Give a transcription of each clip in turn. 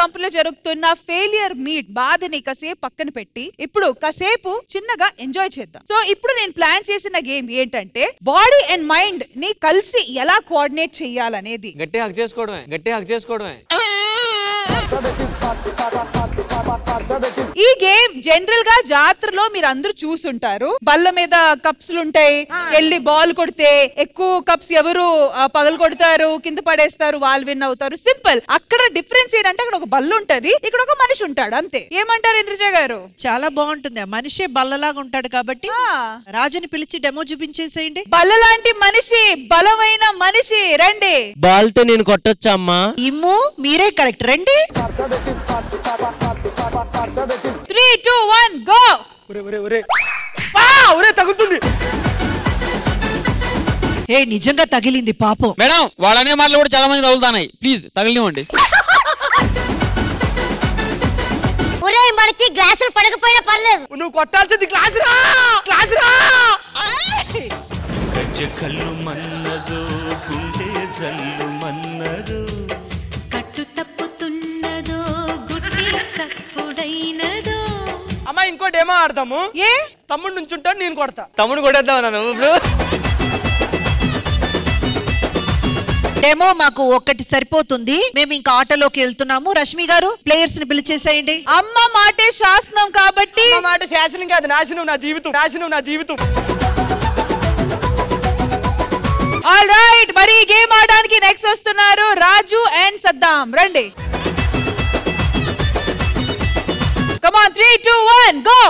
కంపెనీలో జరుగుతున్న failure meet బాధని కాసేపు పక్కన పెట్టి ఇప్పుడు కాసేపు చిన్నగా ఎంజాయ్ చేద్దాం. సో ఇప్పుడు నేను ప్లాన్ చేసిన గేమ్ ఏంటంటే బాడీ అండ్ మైండ్ ని కలిసి ఎలా కోఆర్డినేట్ చేయాలనేది. గట్టి హక్ చేసుకోవడమే. ఈ గేమ్ జనరల్ గా జాతరలో మీరు అందరూ చూసుంటారు. బల్ల మీద కప్స్ ఉంటాయి, వెళ్ళి బాల్ కొడితే ఎక్కువ కప్స్ ఎవరు పగలు కొడతారు కింద పడేస్తారు వాళ్ళు విన్ అవుతారు. సింపుల్. అక్కడ డిఫరెన్స్ ఏంటంటే అక్కడ ఒక బల్ల ఉంటది, ఇక్కడ ఒక మనిషి ఉంటాడు అంతే. ఏమంటారు ఇంద్రజ గారు? చాలా బాగుంటుంది. మనిషే బల్లలాగా ఉంటాడు కాబట్టి రాజుని పిలిచి డెమో చూపించేసేయండి. బల్ల లాంటి మనిషి, బలమైన మనిషి రండి. బాల్ తో నేను కొట్టొచ్చా అమ్మా? ఇమ్ము మీరే కరెక్ట్ రండి. 3, 2, 1 గో. తగ్గుతుంది. ఏ నిజంగా తగిలింది పాపం. మేడం వాళ్ళనే మాటలు కూడా చాలా మంది తగులుతాయి, ప్లీజ్ తగిలివ్వండి. మనకి గ్లాసులు పడకపోయినా పర్లేదు, నువ్వు కొట్టాల్సింది గ్లాసురా. కళ్ళు మన్నదో గుండె జల్లు మన్నదో కట్టు తప్పుతున్నదో గుడ్డి చప్పుడైనదో. అమ్మా ఇంకో డెమో ఆడతాము. ఏ తమ్ముడు నుంచి ఉంటాడు, నేను కొడతా. తమ్ముడు కొట్టేద్దాం ఇప్పుడు. డెమో మాకు ఒక్కటి సరిపోతుంది, మేము ఇంకా ఆటలోకి వెళ్తున్నాము. రష్మి గారు ప్లేయర్స్ ని పిలిచేసేయండి. అమ్మ మాటే శాసనం కాబట్టి. మాట శాసనం కాదు, నాశనం నా జీవితం. ఆల్ రైట్, మరి గేమ్ ఆడడానికి నెక్స్ట్ వస్తున్నారు రాజు అండ్ సద్దాం. రండి. Come on 3, 2, 1 go.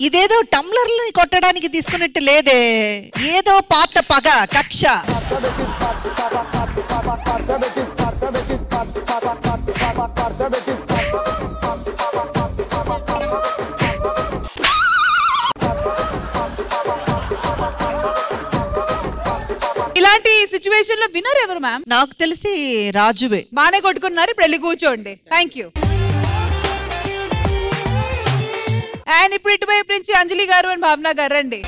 ఇదేదో టంబ్లర్లని కొట్టడానికి తీసుకున్నట్టు లేదే, ఏదో పాత పగ కక్ష. ఇలాంటి సిచ్యువేషన్ లో విన్నర్ ఎవరు మ్యామ్? నాకు తెలిసి రాజువే. బానే కొట్టుకున్నారు, ఇప్పుడు వెళ్ళి కూర్చోండి. Thank you. అండ్ ఇప్పుడు ఇటువైపు నుంచి అంజలి గారు అండ్ భావన గారు రండి.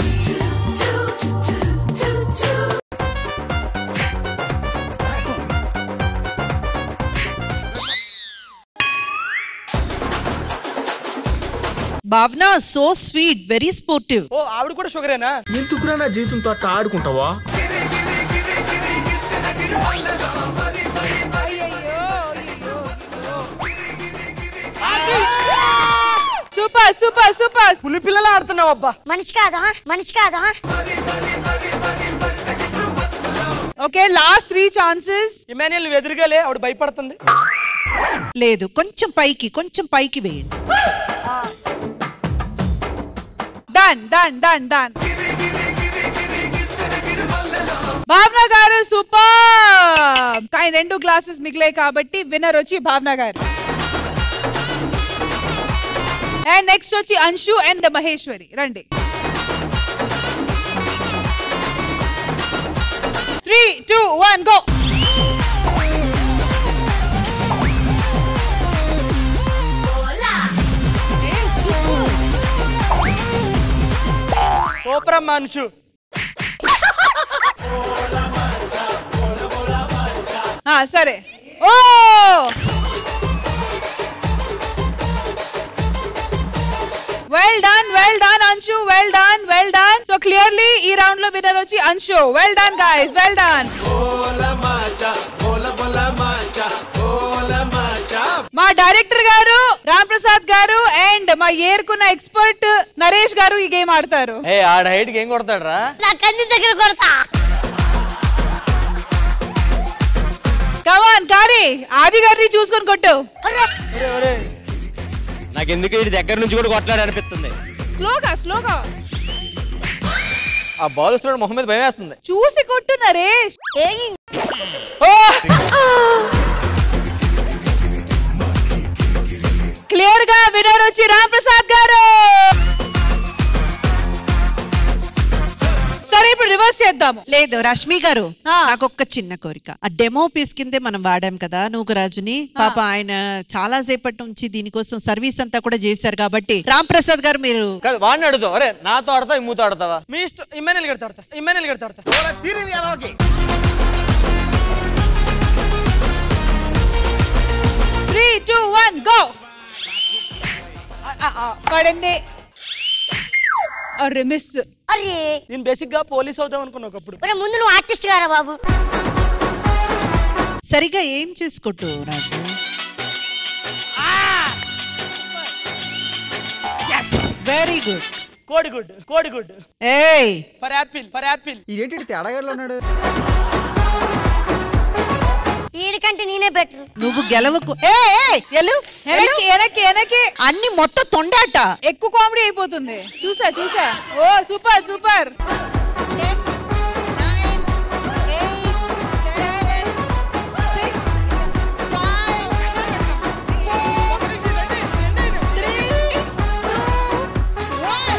భావన సో స్వీట్, వెరీ స్పోర్టివ్. ఓ ఆవిడ కూడా షుగరేనా? ఎందుకురా నా జీవితంతో అట్లా ఆడుకుంటావా? సూపర్. పులి పిల్లలా ఆడుతున్నావు అబ్బా. మనిషి కాదా. Okay, last 3 chances. ఇమాన్యుయల్ నువ్వు ఎదురుగాలే, ఆవిడ భయపడుతుంది. లేదు, కొంచెం పైకి వేయండి. డన్. భావన గారు సూపర్. కానీ 2 గ్లాసెస్ మిగిలాయి కాబట్టి విన్నర్ వచ్చి భావన గారు. అండ్ నెక్స్ట్ వచ్చి అంశు అండ్ మహేశ్వరి రండి. 3, 2, 1 గో. సూపర్ మనుషు. సరే. Well done Anshu, well done. So clearly ఈ రౌండ్ లో విన్నర్ వచ్చి Anshu. Well done guys, well done. మా డైరెక్టర్ గారు రామ్ ప్రసాద్ గారు అండ్ మా ఏర్కున్న ఎక్స్పర్ట్ నరేష్ గారు ఈ గేమ్ ఆడతారు. ఆడ హైట్ గేమ్ కొడతాడు రా. నా కన్ను దగ్గర కొడతా. కమాన్ కానీ ఆది గారిని చూసుకొని కొట్టు. నాకెందుకు ఇటు దగ్గర నుంచి కూడా కొట్లాడు అనిపిస్తుంది. స్లోగా. ఆ బాల్ వస్తున్నాడు, మొహం మీద భయం వేస్తుంది. చూసి కొట్టు నరేష్. క్లియర్ గా విన్నర్ వచ్చి రామ్ ప్రసాద్ గారు. సరే ఇప్పుడు రివర్స్ చేద్దాము. లేదు రష్మి గారు, నాకు ఒక్క చిన్న కోరిక. ఆ డెమో పీస్ కిందే మనం వాడాం కదా నూకరాజుని. పాప ఆయన చాలా సేపటి నుంచి దీనికోసం సర్వీస్ అంతా కూడా చేశారు కాబట్టి రామ్ ప్రసాద్ గారు మీరు వాడిని అడుగుతావు. అరే నాతో ఆడతావు, ఇమ్ముతో ఆడతావా? మీ ఇష్టం. ఇమ్మాన్యుయల్ గారితో ఆడతా. 10 అరే మిస్. అరే నేను బేసిక్ గా పోలీస్ అవుదాం అనుకున్నా ఒకప్పుడు. ఒరే ముందు నువ్వు ఆర్టిస్ట్ గారా బాబు. సరిగా ఏం చేసుకోట్టు రాజు. Very good. కోడిగుడ్ కోడిగుడ్. ఏయ్ ఫర్ యాపిల్. ఇదేంటి తేడాగాడులో ఉన్నాడు? వీడికంటే నేనే బెటర్. నువ్వు గెలవకు. అన్ని మొత్తం తొండాట. ఎక్కువ కామెడీ అయిపోతుంది. చూసా ఓ సూపర్ సూపర్. 10, 9, 8, 7, 6, 5, 4, 3, 2, 1.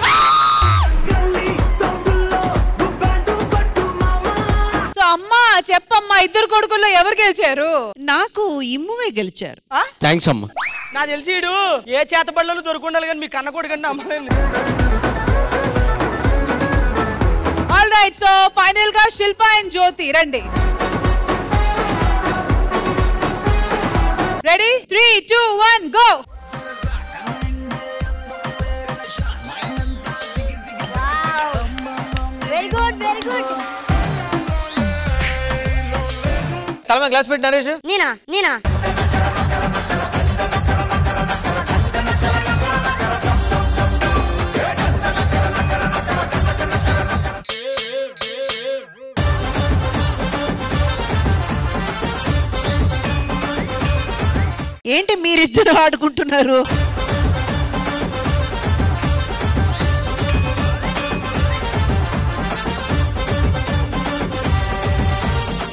సో అమ్మా చెప్పమ్మా, ఇద్దరు కొడుకుల్లో ఎవరు గెలిచారు? నాకు ఇమ్మువే గెలిచారు. థ్యాంక్స్ అమ్మా. నాకు తెలిసి ఇడు ఏ చేతబడులను దొరుకుండాలి కానీ మీ కన్న కొడుకు కంటే అమ్మలేదు. ఆల్ రైట్, సో ఫైనల్ గా శిల్ప అండ్ జ్యోతి రండి. Ready 3, 2, 1 go. Very good very good. తల మీద గ్లాస్ పెట్టి నరేష్. నేనా ఏంటి మీరిద్దరు ఆడుకుంటున్నారు?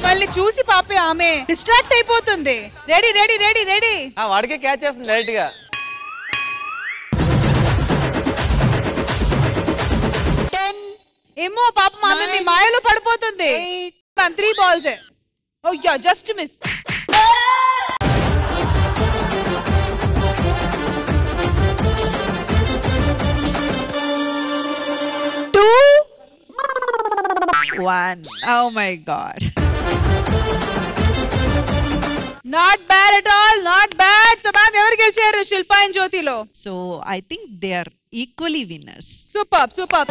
మళ్ళీ చూసి పాపే ఆమె డిస్ట్రాక్ట్ అయిపోతుంది. Ready ready ready ready. వాడికే క్యాచ్ చేస్తుంది డైరెక్ట్ గా. ఏమో పాపం ఆమె మీ మాయలో పడిపోతుంది. 3 balls. Oh yeah just miss. One. Oh my God. Not bad at all. Not bad. So ma'am, ఎవరు గెలిచారు శిల్ప అండ్ జ్యోతిలో? So I think they are equally winners. Superb, superb.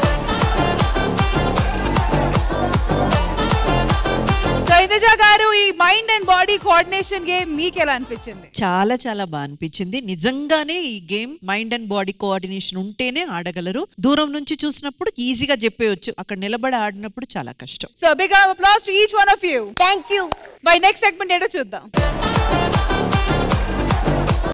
So Indraja గారు, ఈ mind and body coordination game మీకు ఎలా అనిపించింది? చాలా చాలా బాగా అనిపించింది. నిజంగానే ఈ game mind and body coordination ఉంటేనే ఆడగలరు. దూరం నుంచి చూసినప్పుడు ఈజీగా చెప్పేయచ్చు, అక్కడ నిలబడి ఆడినప్పుడు చాలా కష్టం. So big applause to each one of you. Thank you. Bye next segment ఏంటో చూద్దాం.